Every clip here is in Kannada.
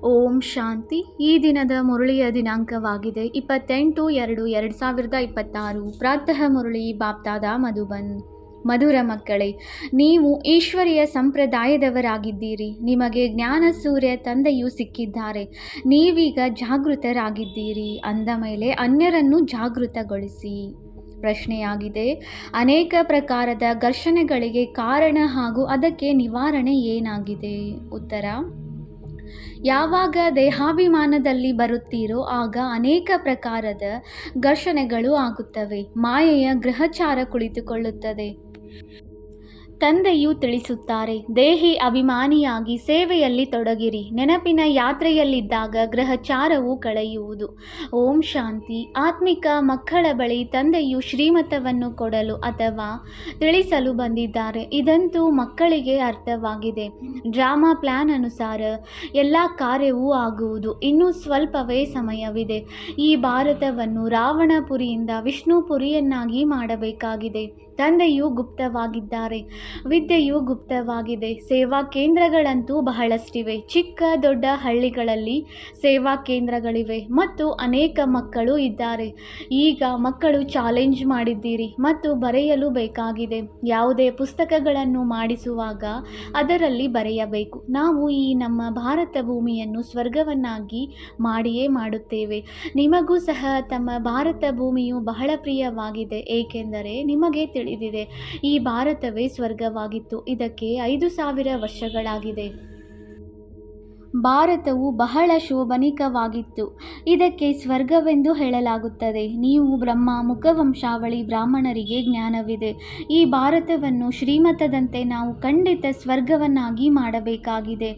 ಓಂ ಶಾಂತಿ. ಈ ದಿನದ ಮುರಳಿಯ ದಿನಾಂಕವಾಗಿದೆ 28/2/2026. ಪ್ರಾತಃ ಮುರಳಿ ಬಾಪ್ತಾದ ಮಧುಬನ್. ಮಧುರ ಮಕ್ಕಳೇ, ನೀವು ಈಶ್ವರೀಯ ಸಂಪ್ರದಾಯದವರಾಗಿದ್ದೀರಿ. ನಿಮಗೆ ಜ್ಞಾನ ಸೂರ್ಯ ತಂದೆಯು ಸಿಕ್ಕಿದ್ದಾರೆ. ನೀವೀಗ ಜಾಗೃತರಾಗಿದ್ದೀರಿ. ಅಂದ ಮೇಲೆ ಅನ್ಯರನ್ನು ಜಾಗೃತಗೊಳಿಸಿ. ಪ್ರಶ್ನೆಯಾಗಿದೆ, ಅನೇಕ ಪ್ರಕಾರದ ಘರ್ಷಣೆಗಳಿಗೆ ಕಾರಣ ಹಾಗೂ ಅದಕ್ಕೆ ನಿವಾರಣೆ ಏನಾಗಿದೆ? ಉತ್ತರ: ಯಾವಾಗ ದೇಹಾಭಿಮಾನದಲ್ಲಿ ಬರುತ್ತೀರೋ ಆಗ ಅನೇಕ ಪ್ರಕಾರದ ಘರ್ಷಣೆಗಳು ಆಗುತ್ತವೆ. ಮಾಯೆಯ ಗ್ರಹಚಾರ ಕುಳಿತುಕೊಳ್ಳುತ್ತದೆ. ತಂದೆಯು ತಿಳಿಸುತ್ತಾರೆ, ದೇಹಿ ಅಭಿಮಾನಿಯಾಗಿ ಸೇವೆಯಲ್ಲಿ ತೊಡಗಿರಿ. ನೆನಪಿನ ಯಾತ್ರೆಯಲ್ಲಿದ್ದಾಗ ಗ್ರಹಚಾರವು ಕಳೆಯುವುದು. ಓಂ ಶಾಂತಿ. ಆತ್ಮಿಕ ಮಕ್ಕಳ ಬಳಿ ತಂದೆಯು ಶ್ರೀಮತವನ್ನು ಕೊಡಲು ಅಥವಾ ತಿಳಿಸಲು ಬಂದಿದ್ದಾರೆ. ಇದಂತೂ ಮಕ್ಕಳಿಗೆ ಅರ್ಥವಾಗಿದೆ. ಡ್ರಾಮಾ ಪ್ಲಾನ್ ಅನುಸಾರ ಎಲ್ಲ ಕಾರ್ಯವೂ ಆಗುವುದು. ಇನ್ನೂ ಸ್ವಲ್ಪವೇ ಸಮಯವಿದೆ. ಈ ಭಾರತವನ್ನು ರಾವಣಪುರಿಯಿಂದ ವಿಷ್ಣುಪುರಿಯನ್ನಾಗಿ ಮಾಡಬೇಕಾಗಿದೆ. ತಂದೆಯು ಗುಪ್ತವಾಗಿದ್ದಾರೆ. ವಿದ್ಯೆಯು ಗುಪ್ತವಾಗಿದೆ. ಸೇವಾ ಕೇಂದ್ರಗಳಂತೂ ಬಹಳಷ್ಟಿವೆ. ಚಿಕ್ಕ ದೊಡ್ಡ ಹಳ್ಳಿಗಳಲ್ಲಿ ಸೇವಾ ಕೇಂದ್ರಗಳಿವೆ ಮತ್ತು ಅನೇಕ ಮಕ್ಕಳು ಇದ್ದಾರೆ. ಈಗ ಮಕ್ಕಳು ಚಾಲೆಂಜ್ ಮಾಡಿದ್ದೀರಿ ಮತ್ತು ಬರೆಯಲು ಬೇಕಾಗಿದೆ. ಯಾವುದೇ ಪುಸ್ತಕಗಳನ್ನು ಮಾಡಿಸುವಾಗ ಅದರಲ್ಲಿ ಬರೆಯಬೇಕು, ನಾವು ಈ ನಮ್ಮ ಭಾರತ ಭೂಮಿಯನ್ನು ಸ್ವರ್ಗವನ್ನಾಗಿ ಮಾಡಿಯೇ ಮಾಡುತ್ತೇವೆ. ನಿಮಗೂ ಸಹ ತಮ್ಮ ಭಾರತ ಭೂಮಿಯು ಬಹಳ ಪ್ರಿಯವಾಗಿದೆ, ಏಕೆಂದರೆ ನಿಮಗೆ ತಿಳಿದಿದೆ ಈ ಭಾರತವೇ ಸ್ವರ್ಗವಾಗಿತ್ತು. ಇದಕ್ಕೆ 5000 ವರ್ಷಗಳಾಗಿದೆ. ಭಾರತವು ಬಹಳ ಶೋಭನಿಕವಾಗಿತ್ತು. ಇದಕ್ಕೆ ಸ್ವರ್ಗವೆಂದು ಹೇಳಲಾಗುತ್ತದೆ. ನೀವು ಬ್ರಹ್ಮ ಮುಖವಂಶಾವಳಿ ಬ್ರಾಹ್ಮಣರಿಗೆ ಜ್ಞಾನವಿದೆ. ಈ ಭಾರತವನ್ನು ಶ್ರೀಮತದಂತೆ ನಾವು ಖಂಡಿತ ಸ್ವರ್ಗವನ್ನಾಗಿ ಮಾಡಬೇಕಾಗಿದೆ.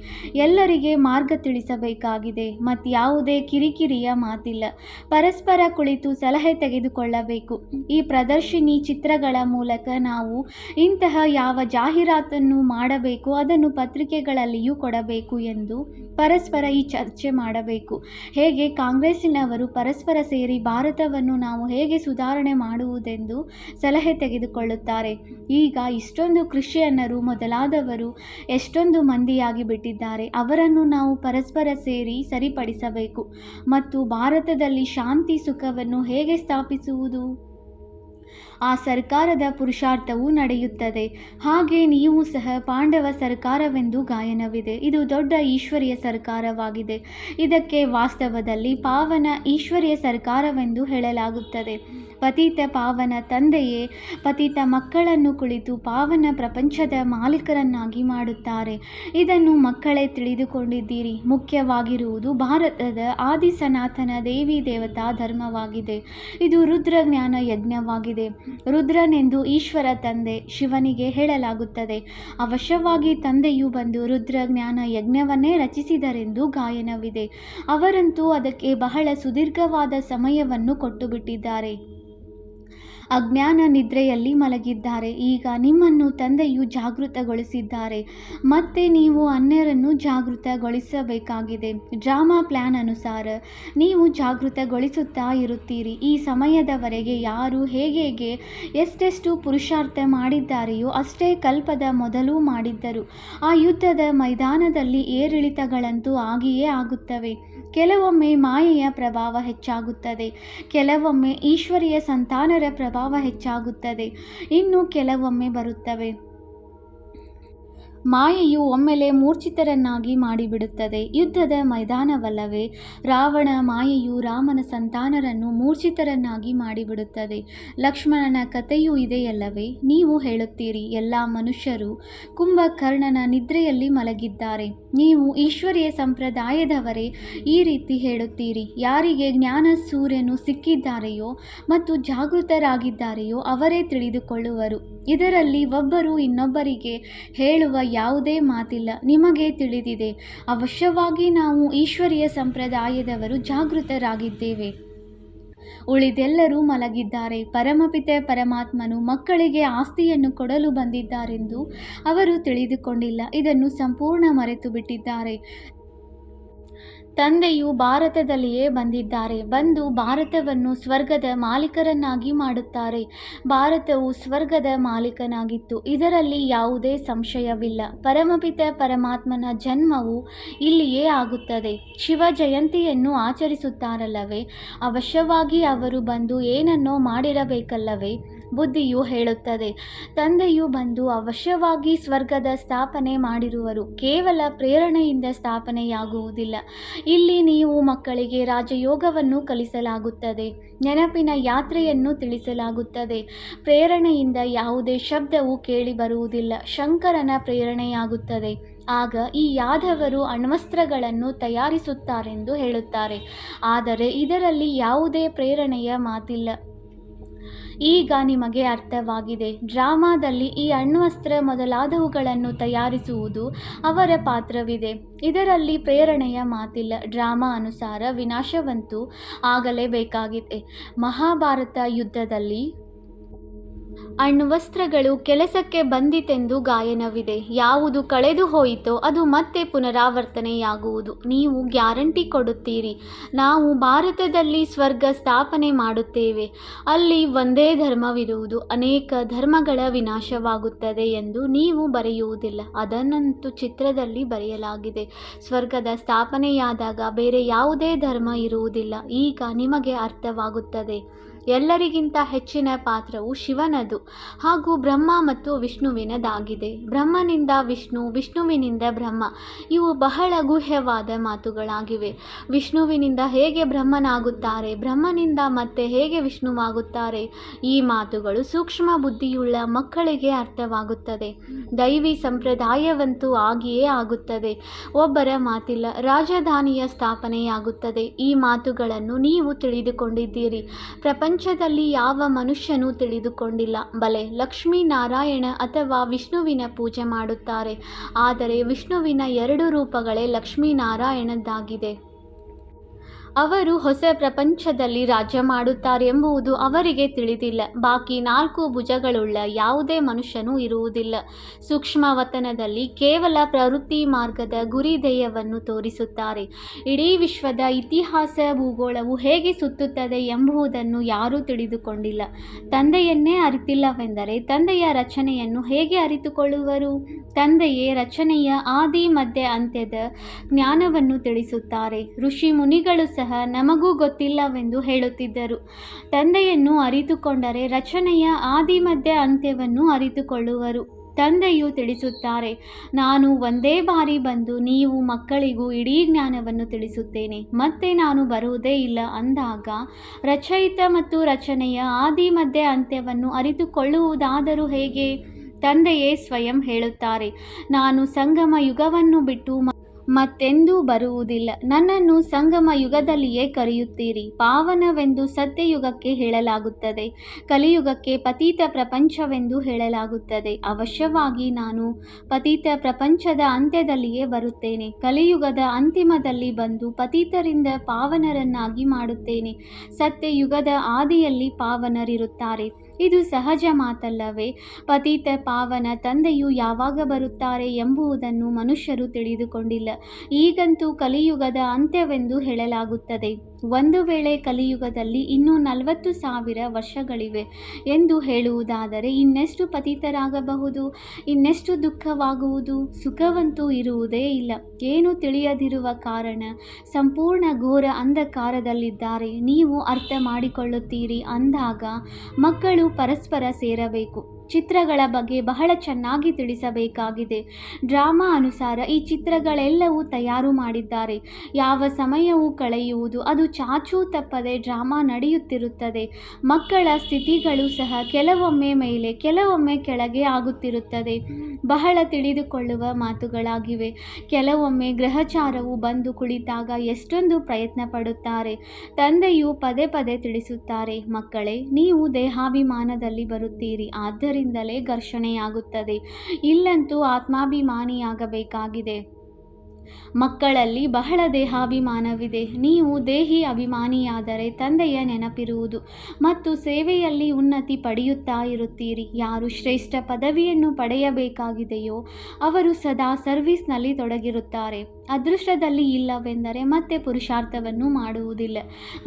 ಎಲ್ಲರಿಗೆ ಮಾರ್ಗ ತಿಳಿಸಬೇಕಾಗಿದೆ. ಮತ್ಯಾವುದೇ ಕಿರಿಕಿರಿಯ ಮಾತಿಲ್ಲ. ಪರಸ್ಪರ ಕುಳಿತು ಸಲಹೆ ತೆಗೆದುಕೊಳ್ಳಬೇಕು. ಈ ಪ್ರದರ್ಶಿನಿ ಚಿತ್ರಗಳ ಮೂಲಕ ನಾವು ಇಂತಹ ಯಾವ ಜಾಹೀರಾತನ್ನು ಮಾಡಬೇಕು ಅದನ್ನು ಪತ್ರಿಕೆಗಳಲ್ಲಿಯೂ ಕೊಡಬೇಕು ಎಂದು ಪರಸ್ಪರ ಈ ಚರ್ಚೆ ಮಾಡಬೇಕು. ಹೇಗೆ ಕಾಂಗ್ರೆಸ್ಸಿನವರು ಪರಸ್ಪರ ಸೇರಿ ಭಾರತವನ್ನು ನಾವು ಹೇಗೆ ಸುಧಾರಣೆ ಮಾಡುವುದೆಂದು ಸಲಹೆ ತೆಗೆದುಕೊಳ್ಳುತ್ತಾರೆ. ಈಗ ಇಷ್ಟೊಂದು ಕ್ರಿಶ್ಚಿಯನ್ನರು ಮೊದಲಾದವರು ಎಷ್ಟೊಂದು ಮಂದಿಯಾಗಿ ಬಿಟ್ಟಿದ್ದಾರೆ. ಅವರನ್ನು ನಾವು ಪರಸ್ಪರ ಸೇರಿ ಸರಿಪಡಿಸಬೇಕು. ಮತ್ತು ಭಾರತದಲ್ಲಿ ಶಾಂತಿ ಸುಖವನ್ನು ಹೇಗೆ ಸ್ಥಾಪಿಸುವುದು? ಆ ಸರ್ಕಾರದ ಪುರುಷಾರ್ಥವೂ ನಡೆಯುತ್ತದೆ. ಹಾಗೆ ನೀವು ಸಹ ಪಾಂಡವ ಸರ್ಕಾರವೆಂದು ಗಾಯನವಿದೆ. ಇದು ದೊಡ್ಡ ಈಶ್ವರೀಯ ಸರ್ಕಾರವಾಗಿದೆ. ಇದಕ್ಕೆ ವಾಸ್ತವದಲ್ಲಿ ಪಾವನ ಈಶ್ವರೀಯ ಸರ್ಕಾರವೆಂದು ಹೇಳಲಾಗುತ್ತದೆ. ಪತಿತ ಪಾವನ ತಂದೆಯೇ ಪತಿತ ಮಕ್ಕಳನ್ನು ಕುಳಿತು ಪಾವನ ಪ್ರಪಂಚದ ಮಾಲೀಕರನ್ನಾಗಿ ಮಾಡುತ್ತಾರೆ. ಇದನ್ನು ಮಕ್ಕಳೇ ತಿಳಿದುಕೊಂಡಿದ್ದೀರಿ. ಮುಖ್ಯವಾಗಿರುವುದು ಭಾರತದ ಆದಿ ಸನಾತನ ದೇವಿ ದೇವತಾ ಧರ್ಮವಾಗಿದೆ. ಇದು ರುದ್ರಜ್ಞಾನ ಯಜ್ಞವಾಗಿದೆ. ರುದ್ರನೆಂದು ಈಶ್ವರ ತಂದೆ ಶಿವನಿಗೆ ಹೇಳಲಾಗುತ್ತದೆ. ಅವಶ್ಯವಾಗಿ ತಂದೆಯು ಬಂದು ರುದ್ರಜ್ಞಾನ ಯಜ್ಞವನ್ನೇ ರಚಿಸಿದರೆಂದು ಗಾಯನವಿದೆ. ಅವರಂತೂ ಅದಕ್ಕೆ ಬಹಳ ಸುದೀರ್ಘವಾದ ಸಮಯವನ್ನು ಕೊಟ್ಟು ಬಿಟ್ಟಿದ್ದಾರೆ. ಅಜ್ಞಾನ ನಿದ್ರೆಯಲ್ಲಿ ಮಲಗಿದ್ದಾರೆ. ಈಗ ನಿಮ್ಮನ್ನು ತಂದೆಯು ಜಾಗೃತಗೊಳಿಸಿದ್ದಾರೆ. ಮತ್ತೆ ನೀವು ಅನ್ಯರನ್ನು ಜಾಗೃತಗೊಳಿಸಬೇಕಾಗಿದೆ. ಡ್ರಾಮಾ ಪ್ಲಾನ್ ಅನುಸಾರ ನೀವು ಜಾಗೃತಗೊಳಿಸುತ್ತಾ ಇರುತ್ತೀರಿ. ಈ ಸಮಯದವರೆಗೆ ಯಾರು ಹೇಗೆ ಎಷ್ಟೆಷ್ಟು ಪುರುಷಾರ್ಥ ಮಾಡಿದ್ದಾರೆಯೋ ಅಷ್ಟೇ ಕಲ್ಪದ ಮೊದಲು ಮಾಡಿದ್ದರು. ಆ ಯುದ್ಧದ ಮೈದಾನದಲ್ಲಿ ಏರಿಳಿತಗಳಂತೂ ಆಗಿಯೇ ಆಗುತ್ತವೆ. ಕೆಲವೊಮ್ಮೆ ಮಾಯೆಯ ಪ್ರಭಾವ ಹೆಚ್ಚಾಗುತ್ತದೆ, ಕೆಲವೊಮ್ಮೆ ಈಶ್ವರೀಯ ಸಂತಾನರ ಪ್ರಭಾವ ಹೆಚ್ಚಾಗುತ್ತದೆ, ಇನ್ನು ಕೆಲವೊಮ್ಮೆ ಬರುತ್ತವೆ. ಮಾಯೆಯು ಒಮ್ಮೆಲೆ ಮೂರ್ಛಿತರನ್ನಾಗಿ ಮಾಡಿಬಿಡುತ್ತದೆ. ಯುದ್ಧದ ಮೈದಾನವಲ್ಲವೇ? ರಾವಣ ಮಾಯೆಯು ರಾಮನ ಸಂತಾನರನ್ನು ಮೂರ್ಛಿತರನ್ನಾಗಿ ಮಾಡಿಬಿಡುತ್ತದೆ. ಲಕ್ಷ್ಮಣನ ಕಥೆಯೂ ಇದೆಯಲ್ಲವೇ? ನೀವು ಹೇಳುತ್ತೀರಿ, ಎಲ್ಲ ಮನುಷ್ಯರು ಕುಂಭಕರ್ಣನ ನಿದ್ರೆಯಲ್ಲಿ ಮಲಗಿದ್ದಾರೆ. ನೀವು ಈಶ್ವರೀಯ ಸಂಪ್ರದಾಯದವರೇ ಈ ರೀತಿ ಹೇಳುತ್ತೀರಿ. ಯಾರಿಗೆ ಜ್ಞಾನ ಸೂರ್ಯನು ಸಿಕ್ಕಿದ್ದಾರೆಯೋ ಮತ್ತು ಜಾಗೃತರಾಗಿದ್ದಾರೆಯೋ ಅವರೇ ತಿಳಿದುಕೊಳ್ಳುವರು. ಇದರಲ್ಲಿ ಒಬ್ಬರು ಇನ್ನೊಬ್ಬರಿಗೆ ಹೇಳುವ ಯಾವುದೇ ಮಾತಿಲ್ಲ. ನಿಮಗೆ ತಿಳಿದಿದೆ, ಅವಶ್ಯವಾಗಿ ನಾವು ಈಶ್ವರೀಯ ಸಂಪ್ರದಾಯದವರು ಜಾಗೃತರಾಗಿದ್ದೇವೆ. ಉಳಿದೆಲ್ಲರೂ ಮಲಗಿದ್ದಾರೆ. ಪರಮಪಿತೆ ಪರಮಾತ್ಮನು ಮಕ್ಕಳಿಗೆ ಆಸ್ತಿಯನ್ನು ಕೊಡಲು ಬಂದಿದ್ದಾರೆಂದು ಅವರು ತಿಳಿದುಕೊಂಡಿಲ್ಲ. ಇದನ್ನು ಸಂಪೂರ್ಣ ಮರೆತು ಬಿಟ್ಟಿದ್ದಾರೆ. ತಂದೆಯು ಭಾರತದಲ್ಲಿಯೇ ಬಂದಿದ್ದಾರೆ. ಬಂದು ಭಾರತವನ್ನು ಸ್ವರ್ಗದ ಮಾಲೀಕರನ್ನಾಗಿ ಮಾಡುತ್ತಾರೆ. ಭಾರತವು ಸ್ವರ್ಗದ ಮಾಲೀಕನಾಗಿತ್ತು, ಇದರಲ್ಲಿ ಯಾವುದೇ ಸಂಶಯವಿಲ್ಲ. ಪರಮಪಿತ ಪರಮಾತ್ಮನ ಜನ್ಮವು ಇಲ್ಲಿಯೇ ಆಗುತ್ತದೆ. ಶಿವ ಜಯಂತಿಯನ್ನು ಆಚರಿಸುತ್ತಾರಲ್ಲವೇ, ಅವಶ್ಯವಾಗಿ ಅವರು ಬಂದು ಏನನ್ನೋ ಮಾಡಿರಬೇಕಲ್ಲವೇ? ಬುದ್ಧಿಯು ಹೇಳುತ್ತದೆ, ತಂದೆಯು ಬಂದು ಅವಶ್ಯವಾಗಿ ಸ್ವರ್ಗದ ಸ್ಥಾಪನೆ ಮಾಡಿರುವರು. ಕೇವಲ ಪ್ರೇರಣೆಯಿಂದ ಸ್ಥಾಪನೆಯಾಗುವುದಿಲ್ಲ. ಇಲ್ಲಿ ನೀವು ಮಕ್ಕಳಿಗೆ ರಾಜಯೋಗವನ್ನು ಕಲಿಸಲಾಗುತ್ತದೆ, ನೆನಪಿನ ಯಾತ್ರೆಯನ್ನು ತಿಳಿಸಲಾಗುತ್ತದೆ. ಪ್ರೇರಣೆಯಿಂದ ಯಾವುದೇ ಶಬ್ದವು ಕೇಳಿ ಬರುವುದಿಲ್ಲ, ಶಂಕರನ ಪ್ರೇರಣೆಯಾಗುತ್ತದೆ. ಆಗ ಈ ಯಾದವರು ಅಣ್ವಸ್ತ್ರಗಳನ್ನು ತಯಾರಿಸುತ್ತಾರೆಂದು ಹೇಳುತ್ತಾರೆ, ಆದರೆ ಇದರಲ್ಲಿ ಯಾವುದೇ ಪ್ರೇರಣೆಯ ಮಾತಿಲ್ಲ. ಈಗ ನಿಮಗೆ ಅರ್ಥವಾಗಿದೆ. ಡ್ರಾಮಾದಲ್ಲಿ ಈ ಅಣ್ವಸ್ತ್ರ ಮೊದಲಾದವುಗಳನ್ನು ತಯಾರಿಸುವುದು ಅವರ ಪಾತ್ರವಿದೆ. ಇದರಲ್ಲಿ ಪ್ರೇರಣೆಯ ಮಾತಿಲ್ಲ. ಡ್ರಾಮಾ ಅನುಸಾರ ವಿನಾಶವಂತೂ ಆಗಲೇಬೇಕಾಗಿದೆ. ಮಹಾಭಾರತ ಯುದ್ಧದಲ್ಲಿ ಅಣ್ವಸ್ತ್ರಗಳು ಕೆಲಸಕ್ಕೆ ಬಂದಿತೆಂದು ಗಾಯನವಿದೆ. ಯಾವುದು ಕಳೆದು ಹೋಯಿತೋ ಅದು ಮತ್ತೆ ಪುನರಾವರ್ತನೆಯಾಗುವುದು. ನೀವು ಗ್ಯಾರಂಟಿ ಕೊಡುತ್ತೀರಿ, ನಾವು ಭಾರತದಲ್ಲಿ ಸ್ವರ್ಗ ಸ್ಥಾಪನೆ ಮಾಡುತ್ತೇವೆ, ಅಲ್ಲಿ ಒಂದೇ ಧರ್ಮವಿರುವುದು, ಅನೇಕ ಧರ್ಮಗಳ ವಿನಾಶವಾಗುತ್ತದೆ ಎಂದು ನೀವು ಬರೆಯುವುದಿಲ್ಲ. ಅದನ್ನಂತೂ ಚಿತ್ರದಲ್ಲಿ ಬರೆಯಲಾಗಿದೆ. ಸ್ವರ್ಗದ ಸ್ಥಾಪನೆಯಾದಾಗ ಬೇರೆ ಯಾವುದೇ ಧರ್ಮ ಇರುವುದಿಲ್ಲ. ಈಗ ನಿಮಗೆ ಅರ್ಥವಾಗುತ್ತದೆ. ಎಲ್ಲರಿಗಿಂತ ಹೆಚ್ಚಿನ ಪಾತ್ರವು ಶಿವನದು ಹಾಗೂ ಬ್ರಹ್ಮ ಮತ್ತು ವಿಷ್ಣುವಿನದಾಗಿದೆ. ಬ್ರಹ್ಮನಿಂದ ವಿಷ್ಣು, ವಿಷ್ಣುವಿನಿಂದ ಬ್ರಹ್ಮ, ಇವು ಬಹಳ ಗುಹ್ಯವಾದ ಮಾತುಗಳಾಗಿವೆ. ವಿಷ್ಣುವಿನಿಂದ ಹೇಗೆ ಬ್ರಹ್ಮನಾಗುತ್ತಾರೆ, ಬ್ರಹ್ಮನಿಂದ ಮತ್ತೆ ಹೇಗೆ ವಿಷ್ಣುವಾಗುತ್ತಾರೆ, ಈ ಮಾತುಗಳು ಸೂಕ್ಷ್ಮ ಬುದ್ಧಿಯುಳ್ಳ ಮಕ್ಕಳಿಗೆ ಅರ್ಥವಾಗುತ್ತದೆ. ದೈವಿ ಸಂಪ್ರದಾಯವಂತೂ ಆಗಿಯೇ ಆಗುತ್ತದೆ. ಒಬ್ಬರ ಮಾತಿಲ್ಲ. ರಾಜಧಾನಿಯ ಸ್ಥಾಪನೆಯಾಗುತ್ತದೆ. ಈ ಮಾತುಗಳನ್ನು ನೀವು ತಿಳಿದುಕೊಂಡಿದ್ದೀರಿ. ಪ್ರಪಂಚದಲ್ಲಿ ಯಾವ ಮನುಷ್ಯನೂ ತಿಳಿದುಕೊಂಡಿಲ್ಲ. ಬಲೆ ಲಕ್ಷ್ಮೀನಾರಾಯಣ ಅಥವಾ ವಿಷ್ಣುವಿನ ಪೂಜೆ ಮಾಡುತ್ತಾರೆ, ಆದರೆ ವಿಷ್ಣುವಿನ 2 ರೂಪಗಳೇ ಲಕ್ಷ್ಮೀನಾರಾಯಣದ್ದಾಗಿದೆ. ಅವರು ಹೊಸ ಪ್ರಪಂಚದಲ್ಲಿ ರಾಜ್ಯ ಮಾಡುತ್ತಾರೆ ಎಂಬುದು ಅವರಿಗೆ ತಿಳಿದಿಲ್ಲ. ಬಾಕಿ 4 ಭುಜಗಳುಳ್ಳ ಯಾವುದೇ ಮನುಷ್ಯನೂ ಇರುವುದಿಲ್ಲ. ಸೂಕ್ಷ್ಮವತನದಲ್ಲಿ ಕೇವಲ ಪ್ರವೃತ್ತಿ ಮಾರ್ಗದ ಗುರಿ ಧ್ಯೇಯವನ್ನು ತೋರಿಸುತ್ತಾರೆ. ಇಡೀ ವಿಶ್ವದ ಇತಿಹಾಸ, ಭೂಗೋಳವು ಹೇಗೆ ಸುತ್ತುತ್ತದೆ ಎಂಬುದನ್ನು ಯಾರೂ ತಿಳಿದುಕೊಂಡಿಲ್ಲ. ತಂದೆಯನ್ನೇ ಅರಿತಿಲ್ಲವೆಂದರೆ ತಂದೆಯ ರಚನೆಯನ್ನು ಹೇಗೆ ಅರಿತುಕೊಳ್ಳುವರು? ತಂದೆಯೇ ರಚನೆಯ ಆದಿ ಮಧ್ಯ ಅಂತ್ಯದ ಜ್ಞಾನವನ್ನು ತಿಳಿಸುತ್ತಾರೆ. ಋಷಿ ಮುನಿಗಳು ಸಹ ನಮಗೂ ಗೊತ್ತಿಲ್ಲವೆಂದು ಹೇಳುತ್ತಿದ್ದರು. ತಂದೆಯನ್ನು ಅರಿತುಕೊಂಡರೆ ರಚನೆಯ ಆದಿ ಮಧ್ಯ ಅಂತ್ಯವನ್ನು ಅರಿತುಕೊಳ್ಳುವರು. ತಂದೆಯು ತಿಳಿಸುತ್ತಾರೆ, ನಾನು ಒಂದೇ ಬಾರಿ ಬಂದು ನೀವು ಮಕ್ಕಳಿಗೂ ಇಡೀ ಜ್ಞಾನವನ್ನು ತಿಳಿಸುತ್ತೇನೆ, ಮತ್ತೆ ನಾನು ಬರುವುದೇ ಇಲ್ಲ ಅಂದಾಗ ರಚಯಿತ ಮತ್ತು ರಚನೆಯ ಆದಿ ಮಧ್ಯ ಅಂತ್ಯವನ್ನು ಅರಿತುಕೊಳ್ಳುವುದಾದರೂ ಹೇಗೆ? ತಂದೆಯೇ ಸ್ವಯಂ ಹೇಳುತ್ತಾರೆ, ನಾನು ಸಂಗಮ ಯುಗವನ್ನು ಬಿಟ್ಟು ಮತ್ತೆಂದೂ ಬರುವುದಿಲ್ಲ. ನನ್ನನ್ನು ಸಂಗಮ ಯುಗದಲ್ಲಿಯೇ ಕರೆಯುತ್ತೀರಿ. ಪಾವನವೆಂದು ಸತ್ಯಯುಗಕ್ಕೆ ಹೇಳಲಾಗುತ್ತದೆ, ಕಲಿಯುಗಕ್ಕೆ ಪತೀತ ಪ್ರಪಂಚವೆಂದು ಹೇಳಲಾಗುತ್ತದೆ. ಅವಶ್ಯವಾಗಿ ನಾನು ಪತೀತ ಪ್ರಪಂಚದ ಅಂತ್ಯದಲ್ಲಿಯೇ ಬರುತ್ತೇನೆ. ಕಲಿಯುಗದ ಅಂತಿಮದಲ್ಲಿ ಬಂದು ಪತೀತರಿಂದ ಪಾವನರನ್ನಾಗಿ ಮಾಡುತ್ತೇನೆ. ಸತ್ಯಯುಗದ ಆದಿಯಲ್ಲಿ ಪಾವನರಿರುತ್ತಾರೆ. ಇದು ಸಹಜ ಮಾತಲ್ಲವೇ? ಪತೀತ ಪಾವನ ತಂದೆಯು ಯಾವಾಗ ಬರುತ್ತಾರೆ ಎಂಬುದನ್ನು ಮನುಷ್ಯರು ತಿಳಿದುಕೊಂಡಿಲ್ಲ. ಈಗಂತೂ ಕಲಿಯುಗದ ಅಂತ್ಯವೆಂದು ಹೇಳಲಾಗುತ್ತದೆ. ಒಂದು ವೇಳೆ ಕಲಿಯುಗದಲ್ಲಿ ಇನ್ನೂ 40,000 ವರ್ಷಗಳಿವೆ ಎಂದು ಹೇಳುವುದಾದರೆ ಇನ್ನೆಷ್ಟು ಪತಿತರಾಗಬಹುದು, ಇನ್ನೆಷ್ಟು ದುಃಖವಾಗುವುದು? ಸುಖವಂತೂ ಇರುವುದೇ ಇಲ್ಲ. ಏನು ತಿಳಿಯದಿರುವ ಕಾರಣ ಸಂಪೂರ್ಣ ಘೋರ ಅಂಧಕಾರದಲ್ಲಿದ್ದಾರೆ. ನೀವು ಅರ್ಥ ಮಾಡಿಕೊಳ್ಳುತ್ತೀರಿ ಅಂದಾಗ ಮಕ್ಕಳು ಪರಸ್ಪರ ಸೇರಬೇಕು. ಚಿತ್ರಗಳ ಬಗ್ಗೆ ಬಹಳ ಚೆನ್ನಾಗಿ ತಿಳಿಸಬೇಕಾಗಿದೆ. ಡ್ರಾಮಾ ಅನುಸಾರ ಈ ಚಿತ್ರಗಳೆಲ್ಲವೂ ತಯಾರು ಮಾಡಿದ್ದಾರೆ. ಯಾವ ಸಮಯವೂ ಕಳೆಯುವುದು, ಅದು ಚಾಚೂ ತಪ್ಪದೆ ಡ್ರಾಮಾ ನಡೆಯುತ್ತಿರುತ್ತದೆ. ಮಕ್ಕಳ ಸ್ಥಿತಿಗಳು ಸಹ ಕೆಲವೊಮ್ಮೆ ಮೇಲೆ ಕೆಲವೊಮ್ಮೆ ಕೆಳಗೆ ಆಗುತ್ತಿರುತ್ತದೆ. ಬಹಳ ತಿಳಿದುಕೊಳ್ಳುವ ಮಾತುಗಳಾಗಿವೆ. ಕೆಲವೊಮ್ಮೆ ಗ್ರಹಚಾರವು ಬಂದು ಕುಳಿತಾಗ ಎಷ್ಟೊಂದು ಪ್ರಯತ್ನ ಪಡುತ್ತಾರೆ. ತಂದೆಯು ಪದೇ ಪದೇ ತಿಳಿಸುತ್ತಾರೆ, ಮಕ್ಕಳೇ, ನೀವು ದೇಹಾಭಿಮಾನದಲ್ಲಿ ಬರುತ್ತೀರಿ, ಆದ್ದರಿಂದಲೇ ಘರ್ಷಣೆಯಾಗುತ್ತದೆ. ಇಲ್ಲಂತೂ ಆತ್ಮಾಭಿಮಾನಿಯಾಗಬೇಕಾಗಿದೆ. ಮಕ್ಕಳಲ್ಲಿ ಬಹಳ ದೇಹಾಭಿಮಾನವಿದೆ. ನೀವು ದೇಹಿ ಅಭಿಮಾನಿಯಾದರೆ ತಂದೆಯ ನೆನಪಿರುವುದು ಮತ್ತು ಸೇವೆಯಲ್ಲಿ ಉನ್ನತಿ ಪಡೆಯುತ್ತಾ ಇರುತ್ತೀರಿ. ಯಾರು ಶ್ರೇಷ್ಠ ಪದವಿಯನ್ನು ಪಡೆಯಬೇಕಾಗಿದೆಯೋ ಅವರು ಸದಾ ಸರ್ವಿಸ್ನಲ್ಲಿ ತೊಡಗಿರುತ್ತಾರೆ. ಅದೃಷ್ಟದಲ್ಲಿ ಇಲ್ಲವೆಂದರೆ ಮತ್ತೆ ಪುರುಷಾರ್ಥವನ್ನು ಮಾಡುವುದಿಲ್ಲ.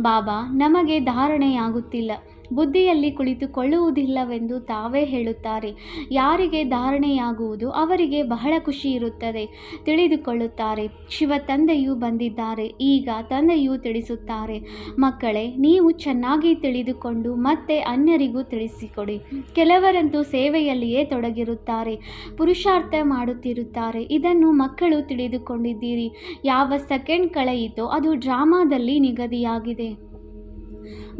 ಬಾಬಾ, ನಮಗೆ ಧಾರಣೆಯಾಗುತ್ತಿಲ್ಲ, ಬುದ್ಧಿಯಲ್ಲಿ ಕುಳಿತುಕೊಳ್ಳುವುದಿಲ್ಲವೆಂದು ತಾವೇ ಹೇಳುತ್ತಾರೆ. ಯಾರಿಗೆ ಧಾರಣೆಯಾಗುವುದು ಅವರಿಗೆ ಬಹಳ ಖುಷಿ ಇರುತ್ತದೆ, ತಿಳಿದುಕೊಳ್ಳುತ್ತಾರೆ. ಶಿವ ತಂದೆಯು ಬಂದಿದ್ದಾರೆ. ಈಗ ತಂದೆಯು ತಿಳಿಸುತ್ತಾರೆ, ಮಕ್ಕಳೇ, ನೀವು ಚೆನ್ನಾಗಿ ತಿಳಿದುಕೊಂಡು ಮತ್ತೆ ಅನ್ಯರಿಗೂ ತಿಳಿಸಿಕೊಡಿ. ಕೆಲವರಂತೂ ಸೇವೆಯಲ್ಲಿಯೇ ತೊಡಗಿರುತ್ತಾರೆ, ಪುರುಷಾರ್ಥ ಮಾಡುತ್ತಿರುತ್ತಾರೆ. ಇದನ್ನು ಮಕ್ಕಳು ತಿಳಿದುಕೊಂಡಿದ್ದೀರಿ. ಯಾವ ಸೆಕೆಂಡ್ ಕಳೆಯಿತೋ ಅದು ಡ್ರಾಮಾದಲ್ಲಿ ನಿಗದಿಯಾಗಿದೆ.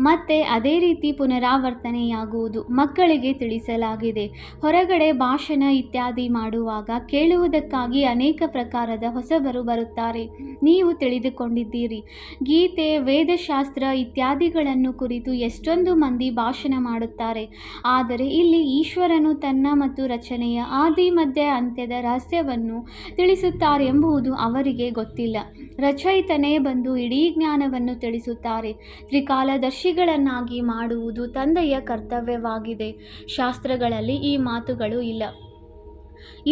ಮತ್ತೆ ಅದೇ ರೀತಿ ಪುನರಾವರ್ತನೆಯಾಗುವುದು ಮಕ್ಕಳಿಗೆ ತಿಳಿಸಲಾಗಿದೆ. ಹೊರಗಡೆ ಭಾಷಣ ಇತ್ಯಾದಿ ಮಾಡುವಾಗ ಕೇಳುವುದಕ್ಕಾಗಿ ಅನೇಕ ಪ್ರಕಾರದ ಹೊಸಬರು ಬರುತ್ತಾರೆ. ನೀವು ತಿಳಿದುಕೊಂಡಿದ್ದೀರಿ, ಗೀತೆ, ವೇದಶಾಸ್ತ್ರ ಇತ್ಯಾದಿಗಳನ್ನು ಕುರಿತು ಎಷ್ಟೊಂದು ಮಂದಿ ಭಾಷಣ ಮಾಡುತ್ತಾರೆ. ಆದರೆ ಇಲ್ಲಿ ಈಶ್ವರನು ತನ್ನ ಮತ್ತು ರಚನೆಯ ಆದಿ ಮಧ್ಯ ಅಂತ್ಯದ ರಹಸ್ಯವನ್ನು ತಿಳಿಸುತ್ತಾರೆಂಬುದು ಅವರಿಗೆ ಗೊತ್ತಿಲ್ಲ. ರಚಯಿತನೇ ಬಂದು ಇಡೀ ಜ್ಞಾನವನ್ನು ತಿಳಿಸುತ್ತಾರೆ. ತ್ರಿಕಾಲದರ್ಶಿಗಳನ್ನಾಗಿ ಮಾಡುವುದು ತಂದೆಯ ಕರ್ತವ್ಯವಾಗಿದೆ. ಶಾಸ್ತ್ರಗಳಲ್ಲಿ ಈ ಮಾತುಗಳು ಇಲ್ಲ.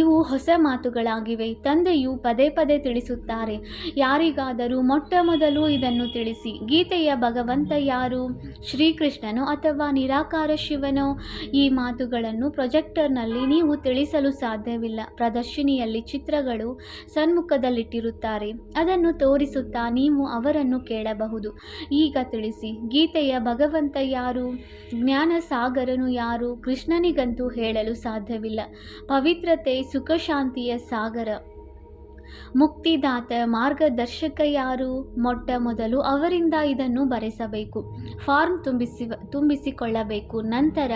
ಇವು ಹೊಸ ಮಾತುಗಳಾಗಿವೆ. ತಂದೆಯು ಪದೇ ಪದೇ ತಿಳಿಸುತ್ತಾರೆ, ಯಾರಿಗಾದರೂ ಮೊಟ್ಟ ಮೊದಲು ಇದನ್ನು ತಿಳಿಸಿ. ಗೀತೆಯ ಭಗವಂತ ಯಾರು? ಶ್ರೀಕೃಷ್ಣನೋ ಅಥವಾ ನಿರಾಕಾರ ಶಿವನೋ? ಈ ಮಾತುಗಳನ್ನು ಪ್ರೊಜೆಕ್ಟರ್ನಲ್ಲಿ ನೀವು ತಿಳಿಸಲು ಸಾಧ್ಯವಿಲ್ಲ. ಪ್ರದರ್ಶಿನಿಯಲ್ಲಿ ಚಿತ್ರಗಳು ಸನ್ಮುಖದಲ್ಲಿಟ್ಟಿರುತ್ತಾರೆ, ಅದನ್ನು ತೋರಿಸುತ್ತಾ ನೀವು ಅವರನ್ನು ಕೇಳಬಹುದು. ಈಗ ತಿಳಿಸಿ, ಗೀತೆಯ ಭಗವಂತ ಯಾರು? ಜ್ಞಾನ ಸಾಗರನು ಯಾರು? ಕೃಷ್ಣನಿಗಂತೂ ಹೇಳಲು ಸಾಧ್ಯವಿಲ್ಲ. ಪವಿತ್ರತೆ, ಸುಖ, ಶಾಂತಿಯ ಸಾಗರ, ಮುಕ್ತಿದಾತ, ಮಾರ್ಗದರ್ಶಕ ಯಾರು? ಮೊಟ್ಟ ಮೊದಲು ಅವರಿಂದ ಇದನ್ನು ಬರೆಸಬೇಕು, ಫಾರ್ಮ್ ತುಂಬಿಸಿಕೊಳ್ಳಬೇಕು. ನಂತರ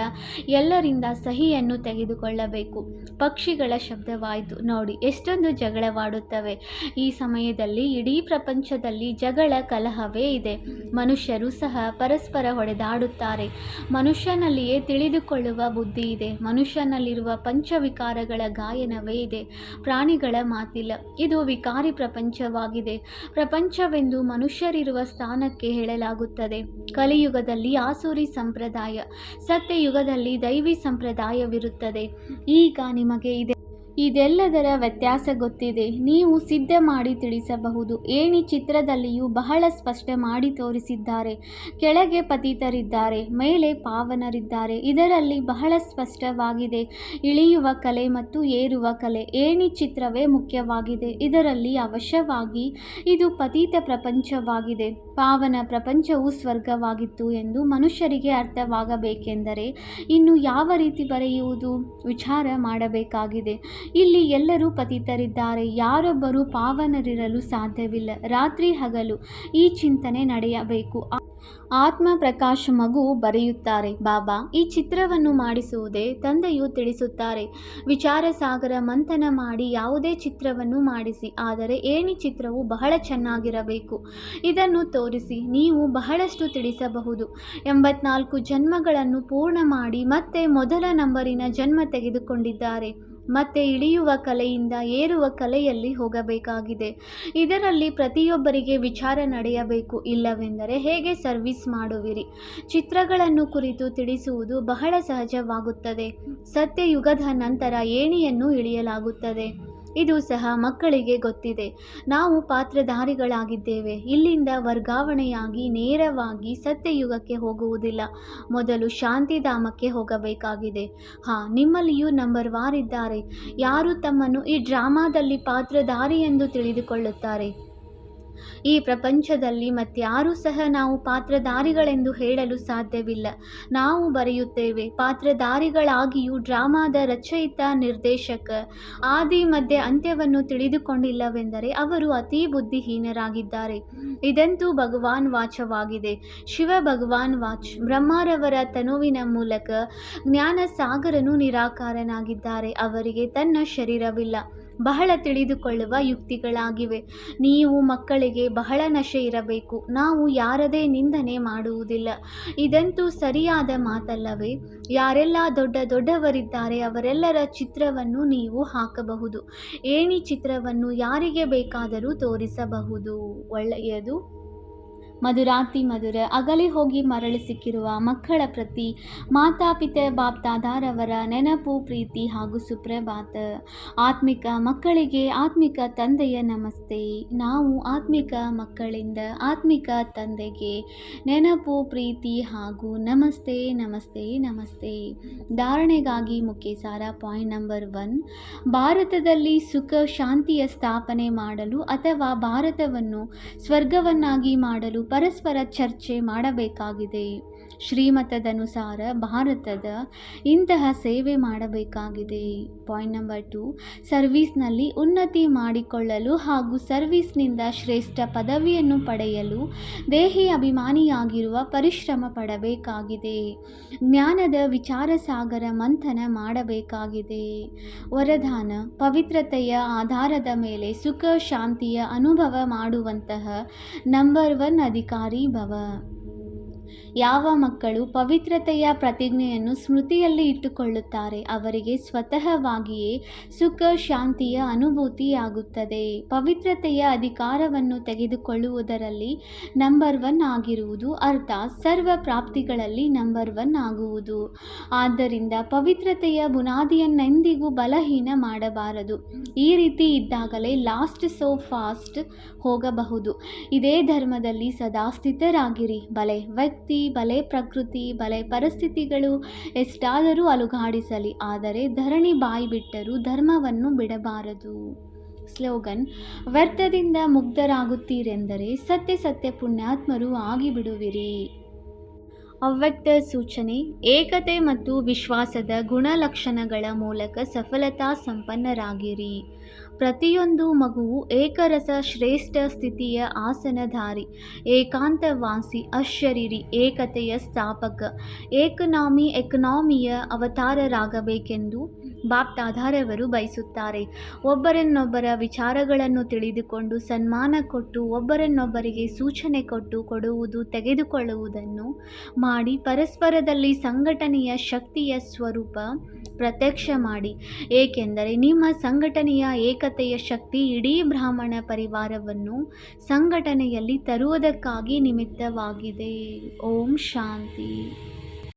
ಎಲ್ಲರಿಂದ ಸಹಿಯನ್ನು ತೆಗೆದುಕೊಳ್ಳಬೇಕು. ಪಕ್ಷಿಗಳ ಶಬ್ದವಾಯಿತು. ನೋಡಿ, ಎಷ್ಟೊಂದು ಜಗಳವಾಡುತ್ತವೆ. ಈ ಸಮಯದಲ್ಲಿ ಇಡೀ ಪ್ರಪಂಚದಲ್ಲಿ ಜಗಳ, ಕಲಹವೇ ಇದೆ. ಮನುಷ್ಯರು ಸಹ ಪರಸ್ಪರ ಹೊಡೆದಾಡುತ್ತಾರೆ. ಮನುಷ್ಯನಲ್ಲಿಯೇ ತಿಳಿದುಕೊಳ್ಳುವ ಬುದ್ಧಿ ಇದೆ. ಮನುಷ್ಯನಲ್ಲಿರುವ ಪಂಚವಿಕಾರಗಳ ಗಾಯನವೇ ಇದೆ. ಪ್ರಾಣಿಗಳ ಮಾತಿಲ್ಲ. ಇದು ವಿಕಾರಿ ಪ್ರಪಂಚವಾಗಿದೆ. ಪ್ರಪಂಚವೆಂದು ಮನುಷ್ಯರಿರುವ ಸ್ಥಾನಕ್ಕೆ ಹೇಳಲಾಗುತ್ತದೆ. ಕಲಿಯುಗದಲ್ಲಿ ಆಸುರಿ ಸಂಪ್ರದಾಯ, ಸತ್ಯಯುಗದಲ್ಲಿ ದೈವಿ ಸಂಪ್ರದಾಯವಿರುತ್ತದೆ. ಈಗ ನಿಮಗೆ ಇದೆಲ್ಲದರ ವ್ಯತ್ಯಾಸ ಗೊತ್ತಿದೆ. ನೀವು ಸಿದ್ಧ ಮಾಡಿ ತಿಳಿಸಬಹುದು. ಏಣಿ ಚಿತ್ರದಲ್ಲಿಯೂ ಬಹಳ ಸ್ಪಷ್ಟ ಮಾಡಿ ತೋರಿಸಿದ್ದಾರೆ. ಕೆಳಗೆ ಪತಿತರಿದ್ದಾರೆ, ಮೇಲೆ ಪಾವನರಿದ್ದಾರೆ. ಇದರಲ್ಲಿ ಬಹಳ ಸ್ಪಷ್ಟವಾಗಿದೆ ಇಳಿಯುವ ಕಲೆ ಮತ್ತು ಏರುವ ಕಲೆ. ಏಣಿ ಚಿತ್ರವೇ ಮುಖ್ಯವಾಗಿದೆ. ಇದರಲ್ಲಿ ಅವಶ್ಯವಾಗಿ ಇದು ಪತಿತ ಪ್ರಪಂಚವಾಗಿದೆ, ಪಾವನ ಪ್ರಪಂಚವು ಸ್ವರ್ಗವಾಗಿತ್ತು ಎಂದು ಮನುಷ್ಯರಿಗೆ ಅರ್ಥವಾಗಬೇಕೆಂದರೆ ಇನ್ನು ಯಾವ ರೀತಿ ಬರೆಯುವುದು? ವಿಚಾರ ಮಾಡಬೇಕಾಗಿದೆ. ಇಲ್ಲಿ ಎಲ್ಲರೂ ಪತಿತರಿದ್ದಾರೆ, ಯಾರೊಬ್ಬರೂ ಪಾವನರಿರಲು ಸಾಧ್ಯವಿಲ್ಲ. ರಾತ್ರಿ ಹಗಲು ಈ ಚಿಂತನೆ ನಡೆಯಬೇಕು. ಆತ್ಮ ಪ್ರಕಾಶ್ ಮಗು ಬರೆಯುತ್ತಾರೆ, ಬಾಬಾ, ಈ ಚಿತ್ರವನ್ನು ಮಾಡಿಸುವುದೇ ತಂದೆಯು ತಿಳಿಸುತ್ತಾರೆ. ವಿಚಾರ ಸಾಗರ ಮಂಥನ ಮಾಡಿ ಯಾವುದೇ ಚಿತ್ರವನ್ನು ಮಾಡಿಸಿ, ಆದರೆ ಏಣಿ ಚಿತ್ರವು ಬಹಳ ಚೆನ್ನಾಗಿರಬೇಕು. ಇದನ್ನು ತೋರಿಸಿ ನೀವು ಬಹಳಷ್ಟು ತಿಳಿಸಬಹುದು. 84 ಜನ್ಮಗಳನ್ನು ಪೂರ್ಣ ಮಾಡಿ ಮತ್ತೆ ಮೊದಲ ನಂಬರಿನ ಜನ್ಮ ತೆಗೆದುಕೊಂಡಿದ್ದಾರೆ. ಮತ್ತೆ ಇಳಿಯುವ ಕಲೆಯಿಂದ ಏರುವ ಕಲೆಯಲ್ಲಿ ಹೋಗಬೇಕಾಗಿದೆ. ಇದರಲ್ಲಿ ಪ್ರತಿಯೊಬ್ಬರಿಗೆ ವಿಚಾರ ನಡೆಯಬೇಕು. ಇಲ್ಲವೆಂದರೆ ಹೇಗೆ ಸರ್ವಿಸ್ ಮಾಡುವಿರಿ? ಚಿತ್ರಗಳನ್ನು ಕುರಿತು ತಿಳಿಸುವುದು ಬಹಳ ಸಹಜವಾಗುತ್ತದೆ. ಸತ್ಯಯುಗದ ನಂತರ ಏಣಿಯನ್ನು ಇಳಿಯಲಾಗುತ್ತದೆ. ಇದು ಸಹ ಮಕ್ಕಳಿಗೆ ಗೊತ್ತಿದೆ. ನಾವು ಪಾತ್ರಧಾರಿಗಳಾಗಿದ್ದೇವೆ. ಇಲ್ಲಿಂದ ವರ್ಗಾವಣೆಯಾಗಿ ನೇರವಾಗಿ ಸತ್ಯಯುಗಕ್ಕೆ ಹೋಗುವುದಿಲ್ಲ. ಮೊದಲು ಶಾಂತಿಧಾಮಕ್ಕೆ ಹೋಗಬೇಕಾಗಿದೆ. ನಿಮ್ಮಲ್ಲಿಯೂ ನಂಬರ್ ವಾರ್ ಇದ್ದಾರೆ. ಯಾರು ತಮ್ಮನ್ನು ಈ ಡ್ರಾಮಾದಲ್ಲಿ ಪಾತ್ರಧಾರಿ ಎಂದು ತಿಳಿದುಕೊಳ್ಳುತ್ತಾರೆ. ಈ ಪ್ರಪಂಚದಲ್ಲಿ ಮತ್ಯಾರೂ ಸಹ ನಾವು ಪಾತ್ರಧಾರಿಗಳೆಂದು ಹೇಳಲು ಸಾಧ್ಯವಿಲ್ಲ. ನಾವು ಬರೆಯುತ್ತೇವೆ, ಪಾತ್ರಧಾರಿಗಳಾಗಿಯೂ ಡ್ರಾಮಾದ ರಚಯಿತ, ನಿರ್ದೇಶಕ ಆದಿ ಮಧ್ಯ ಅಂತ್ಯವನ್ನು ತಿಳಿದುಕೊಂಡಿಲ್ಲವೆಂದರೆ ಅವರು ಅತೀ ಬುದ್ಧಿಹೀನರಾಗಿದ್ದಾರೆ. ಇದಂತೂ ಭಗವಾನ್ ವಾಚವಾಗಿದೆ. ಶಿವ ಭಗವಾನ್ ವಾಚ್. ಬ್ರಹ್ಮರವರ ತನುವಿನ ಮೂಲಕ ಜ್ಞಾನ ಸಾಗರನು ನಿರಾಕಾರನಾಗಿದ್ದಾರೆ. ಅವರಿಗೆ ತನ್ನ ಶರೀರವಿಲ್ಲ. ಬಹಳ ತಿಳಿದುಕೊಳ್ಳುವ ಯುಕ್ತಿಗಳಾಗಿವೆ. ನೀವು ಮಕ್ಕಳಿಗೆ ಬಹಳ ನಶೆ ಇರಬೇಕು, ನಾವು ಯಾರದೇ ನಿಂದನೆ ಮಾಡುವುದಿಲ್ಲ. ಇದಂತೂ ಸರಿಯಾದ ಮಾತಲ್ಲವೇ? ಯಾರೆಲ್ಲ ದೊಡ್ಡವರಿದ್ದಾರೆ ಅವರೆಲ್ಲರ ಚಿತ್ರವನ್ನು ನೀವು ಹಾಕಬಹುದು. ಏಣಿ ಚಿತ್ರವನ್ನು ಯಾರಿಗೆ ಬೇಕಾದರೂ ತೋರಿಸಬಹುದು. ಒಳ್ಳೆಯದು. ಮಧುರಾತಿ ಮಧುರ. ಅಗಲಿ ಹೋಗಿ ಮರಳಿ ಸಿಕ್ಕಿರುವ ಮಕ್ಕಳ ಪ್ರತಿ ಮಾತಾಪಿತ ಬಾಪ್ದಾದಾರವರ ನೆನಪು, ಪ್ರೀತಿ ಹಾಗೂ ಸುಪ್ರಭಾತ. ಆತ್ಮಿಕ ಮಕ್ಕಳಿಗೆ ಆತ್ಮಿಕ ತಂದೆಯ ನಮಸ್ತೆ. ನಾವು ಆತ್ಮಿಕ ಮಕ್ಕಳಿಂದ ಆತ್ಮಿಕ ತಂದೆಗೆ ನೆನಪು, ಪ್ರೀತಿ ಹಾಗೂ ನಮಸ್ತೆ ನಮಸ್ತೆ ನಮಸ್ತೆ. ಧಾರಣೆಗಾಗಿ ಮುಖ್ಯ ಸಾರ. ಪಾಯಿಂಟ್ ನಂಬರ್ 1, ಭಾರತದಲ್ಲಿ ಸುಖ ಶಾಂತಿಯ ಸ್ಥಾಪನೆ ಮಾಡಲು ಅಥವಾ ಭಾರತವನ್ನು ಸ್ವರ್ಗವನ್ನಾಗಿ ಮಾಡಲು ಪರಸ್ಪರ ಚರ್ಚೆ ಮಾಡಬೇಕಾಗಿದೆ. ಶ್ರೀಮತದನುಸಾರ ಭಾರತದ ಇಂತಹ ಸೇವೆ ಮಾಡಬೇಕಾಗಿದೆ. ಪಾಯಿಂಟ್ ನಂಬರ್ 2, ಸರ್ವೀಸ್ನಲ್ಲಿ ಉನ್ನತಿ ಮಾಡಿಕೊಳ್ಳಲು ಹಾಗೂ ಸರ್ವೀಸ್ನಿಂದ ಶ್ರೇಷ್ಠ ಪದವಿಯನ್ನು ಪಡೆಯಲು ದೇಹಿ ಅಭಿಮಾನಿಯಾಗಿರುವ ಪರಿಶ್ರಮ ಪಡಬೇಕಾಗಿದೆ. ಜ್ಞಾನದ ವಿಚಾರ ಸಾಗರ ಮಂಥನ ಮಾಡಬೇಕಾಗಿದೆ. ವರದಾನ: ಪವಿತ್ರತೆಯ ಆಧಾರದ ಮೇಲೆ ಸುಖ ಶಾಂತಿಯ ಅನುಭವ ಮಾಡುವಂತಹ ನಂಬರ್ 1 ಅಧಿಕಾರಿ ಭವ. ಯಾವ ಮಕ್ಕಳು ಪವಿತ್ರತೆಯ ಪ್ರತಿಜ್ಞೆಯನ್ನು ಸ್ಮೃತಿಯಲ್ಲಿ ಇಟ್ಟುಕೊಳ್ಳುತ್ತಾರೆ ಅವರಿಗೆ ಸ್ವತಃವಾಗಿಯೇ ಸುಖ ಶಾಂತಿಯ ಅನುಭೂತಿಯಾಗುತ್ತದೆ. ಪವಿತ್ರತೆಯ ಅಧಿಕಾರವನ್ನು ತೆಗೆದುಕೊಳ್ಳುವುದರಲ್ಲಿ ನಂಬರ್ 1 ಆಗಿರುವುದು ಅರ್ಥಾತ್ ಸರ್ವ ಪ್ರಾಪ್ತಿಗಳಲ್ಲಿ ನಂಬರ್ 1 ಆಗುವುದು. ಆದ್ದರಿಂದ ಪವಿತ್ರತೆಯ ಬುನಾದಿಯನ್ನೆಂದಿಗೂ ಬಲಹೀನ ಮಾಡಬಾರದು. ಈ ರೀತಿ ಇದ್ದಾಗಲೇ ಲಾಸ್ಟ್ ಸೋ ಫಾಸ್ಟ್ ಹೋಗಬಹುದು. ಇದೇ ಧರ್ಮದಲ್ಲಿ ಸದಾ ಸ್ಥಿತರಾಗಿರಿ. ಬಲೆ ವ್ಯಕ್ತಿ, ಬಲೆ ಪ್ರಕೃತಿ, ಬಲೆ ಪರಿಸ್ಥಿತಿಗಳು ಎಷ್ಟಾದರೂ ಅಲುಗಾಡಿಸಲಿ, ಆದರೆ ಧರಣಿ ಬಾಯಿ ಬಿಟ್ಟರೂ ಧರ್ಮವನ್ನು ಬಿಡಬಾರದು. ಸ್ಲೋಗನ್: ವ್ಯರ್ಥದಿಂದ ಮುಗ್ಧರಾಗುತ್ತೀರೆಂದರೆ ಸತ್ಯ ಪುಣ್ಯಾತ್ಮರು ಆಗಿಬಿಡುವಿರಿ. ಅವ್ಯಕ್ತ ಸೂಚನೆ: ಏಕತೆ ಮತ್ತು ವಿಶ್ವಾಸದ ಗುಣಲಕ್ಷಣಗಳ ಮೂಲಕ ಸಫಲತಾ ಸಂಪನ್ನರಾಗಿರಿ. ಪ್ರತಿಯೊಂದು ಮಗುವು ಏಕರಸ ಶ್ರೇಷ್ಠ ಸ್ಥಿತಿಯ ಆಸನಧಾರಿ, ಏಕಾಂತವಾಸಿ, ಅಶರೀರಿ, ಏಕತೆಯ ಸ್ಥಾಪಕ, ಎಕನಾಮಿಯ ಅವತಾರರಾಗಬೇಕೆಂದು ಬಾಪ್ದಾದಾರವರು ಬಯಸುತ್ತಾರೆ. ಒಬ್ಬರನ್ನೊಬ್ಬರ ವಿಚಾರಗಳನ್ನು ತಿಳಿದುಕೊಂಡು ಸನ್ಮಾನ ಕೊಟ್ಟು ಒಬ್ಬರನ್ನೊಬ್ಬರಿಗೆ ಸೂಚನೆ ಕೊಡುವುದು ತೆಗೆದುಕೊಳ್ಳುವುದನ್ನು ಮಾಡಿ ಪರಸ್ಪರದಲ್ಲಿ ಸಂಘಟನೆಯ ಶಕ್ತಿಯ ಸ್ವರೂಪ ಪ್ರತ್ಯಕ್ಷ ಮಾಡಿ. ಏಕೆಂದರೆ ನಿಮ್ಮ ಸಂಘಟನೆಯ ಏಕತೆಯ ಶಕ್ತಿ ಇಡೀ ಬ್ರಾಹ್ಮಣ ಪರಿವಾರವನ್ನು ಸಂಘಟನೆಯಲ್ಲಿ ತರುವುದಕ್ಕಾಗಿ ನಿಮಿತ್ತವಾಗಿದೆ. ಓಂ ಶಾಂತಿ.